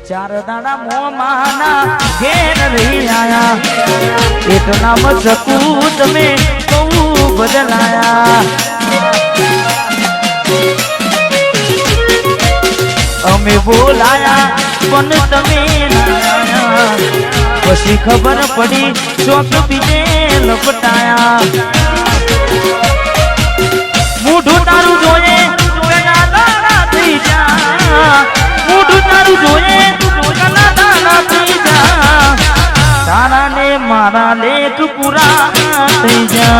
चार दाड़ा मोमाना घेर रही आया इतना मजबूत में तू बदलाया हमें बोलाया पण तमे पछी खबर पड़ी चौक बीजे लपटाया मूठू तारू जोए कना दाना थई जा मूठू तारू जोए कना दाना थई जा तारा ने मारा लेख पूरा थई जा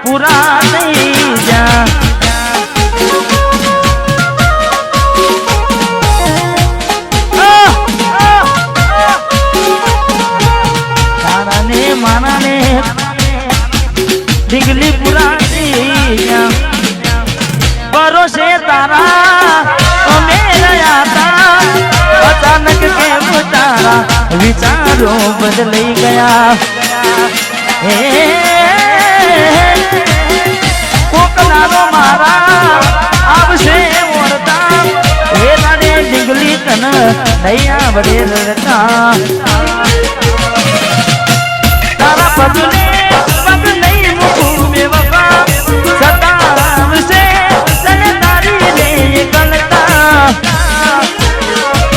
पूरा नहीं जा तारा ने माना ने डिगली पूरा नहीं जा भरोसे तारा मेरा आता अचानक के तारा विचारों बदल गया कोकलारो मारा अब से मोरता हे राने डिंगली तन नैया बड़े लड़ता तारा बदले पग नहीं मुखू में वफा सताराम से सनदारी ने ये गलता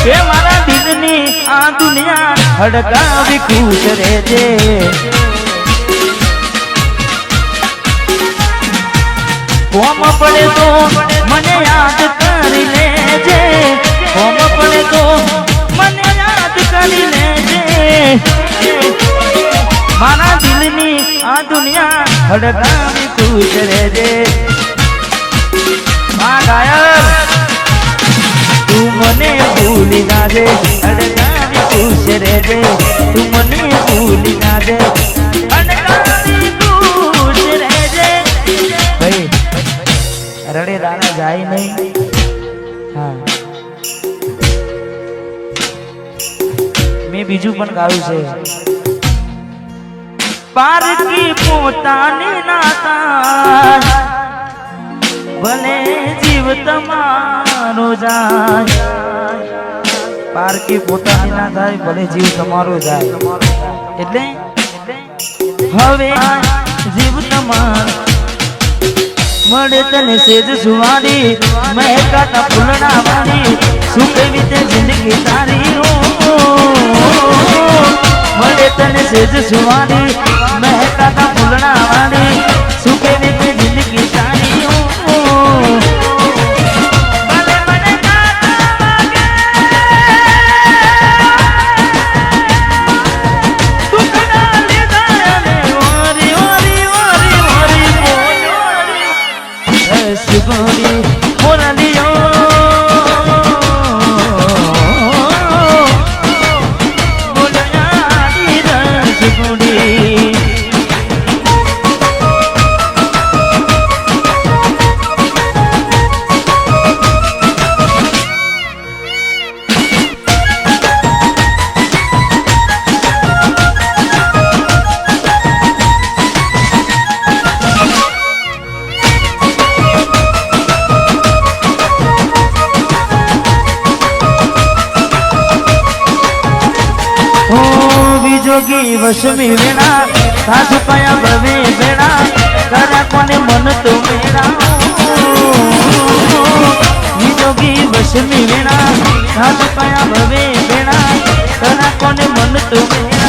ये मारा दिलनी आ दुनिया हड़का भी खुश रह जे कोम पड़े तो मने याद कर लेजे कोम पड़े तो मने याद कर लेजे मारा दिलनी आ दुनिया हड़का में खुश रहजे मां गायर तू मने भूल ना दे हड़का में खुश रहजे तू मने भूल ना दे हड़का में खुश रहजे भाई रड़े राना जाए नहीं हाँ मैं बीजू पण गाऊं छे पार की पोतानी नाता भले जीव तमारो जाय पार की पोतानी ना थाय भले जीव तमारो जाय એટલે હવે જીવ તમારો मड़े तने सेज सुवारी महकाता फुलना वाली सुख बीते जिंदगी तारी रो मड़े तने सेज सुवारी महकाता फुलना वाली सुख बीते जिंदगी तारी रो जोगी वशमी वेणा सासु पाया भवे बेड़ा करा कोने मन तो मेरा जोगी वशमी वेणा सासु पाया भवे बेड़ा करा कोने मन तो मेरा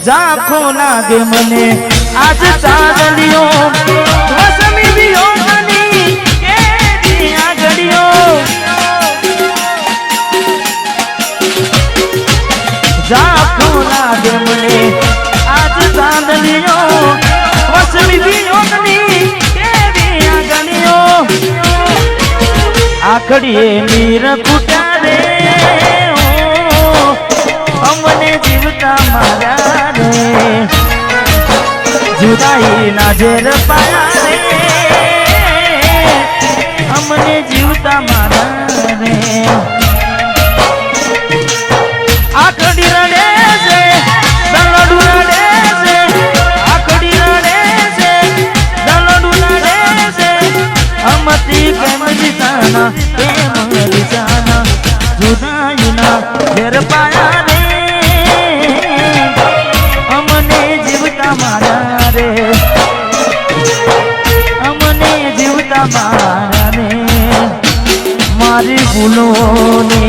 जाखो लागे मने आज चादलियों ઘડીએ નીર કુટા રે અમને જીવતા મારા રે જુદાઈ ના ઝેર પાયા રે અમને જીવતા મારા રે આખડી રડે છે દલડું રડે છે આખડી રડે છે દલડું રડે છે અમતી કેમ જીતાના કેમ રીસાના જુદાઈના ઝેર પાયા રે અમને જીવતા મારા રે અમને જીવતા મારા રે મારી ભૂલોને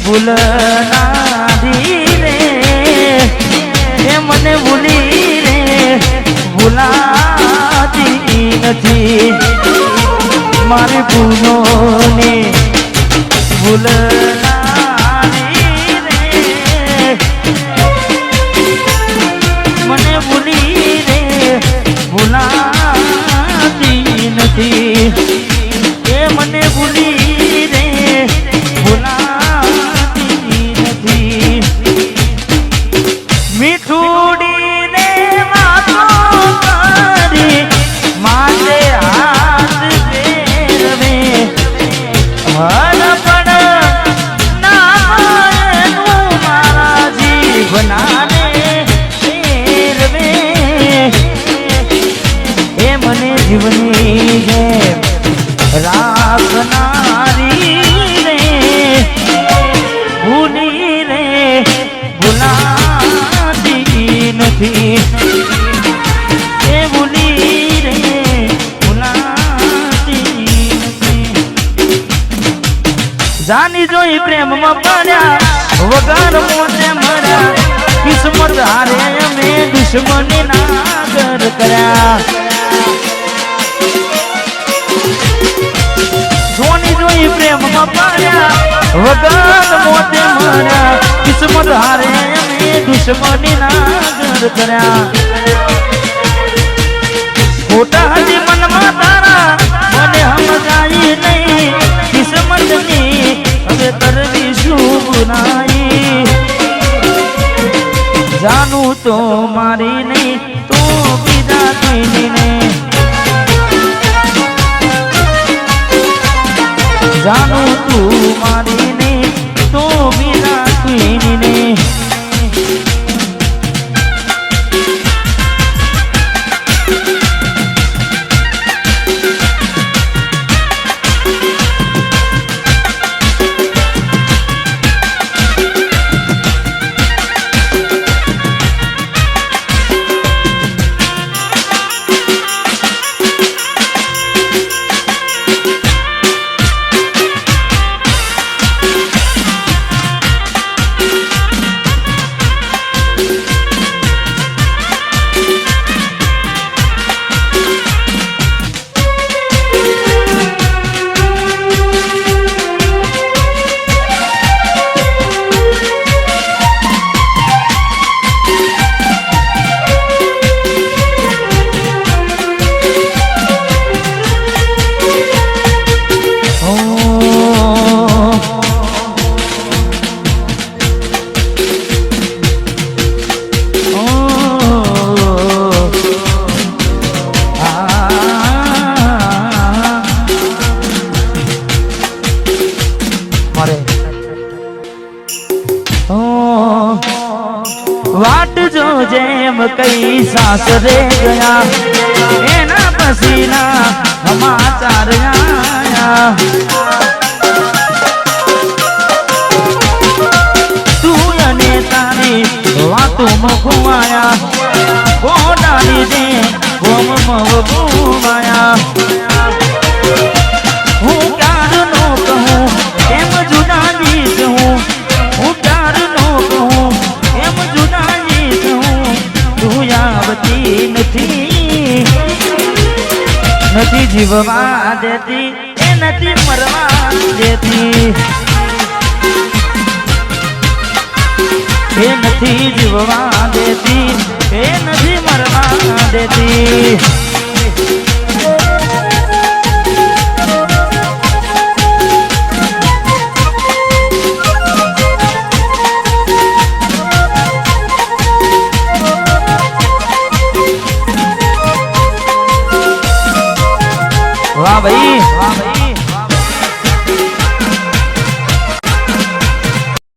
ભૂલનારી રે એ મને ભૂલી રે ભૂલાતી નથી મારી ભૂલોને ભૂલનારી રે મને ભૂલી રે ભૂલાતી નથી એ મને ભૂલી રે ભૂલાતી નથી મીઠુડી ને વાતો કરી માટે હાથ ફેરવે હરપણ નામનું મારા જીવનાને ફેરવે એ મને જીવની જેમ રાખનારી રે ભૂલી રે ભૂલાતી નથી એ ભૂલી રે ભૂલાતી નથી જાની જોઈ પ્રેમમાં પડ્યા વગર મોતે મર્યા કિસ્મત હારે અમે દુશ્મની નાગર કર્યા જોની જોઈ પ્રેમમાં પડ્યા વગર મોતે મર્યા કિસ્મત હારે અમે દુશ્મની નાગર કર્યા ખોટા હજી મનમાં તારા મને સમજાઈ નહીં કિસ્મતની હવે કરવી શું બુરાઈ જાનું તો મારી નહીં તો બીજા કોઈની નહીં જાનું તું મારી નહીં તો બીજા કોઈની નહીં वाट जो जेम कई सासरे गया एना पसीना समाचार आया तू अने तारी वातों में घुमाया वो डाली दे गोम में घुमाया हूँ प्यार नो कहूँ एम जुदा जीत हूँ हूँ प्यार नो कहूँ एम जुदा जीत हूँ तू आवती નથી જીવવા દેતી એ નથી મરવા દેતી એ નથી જીવવા દેતી એ નથી મરવા દેતી ભાઈ વાહ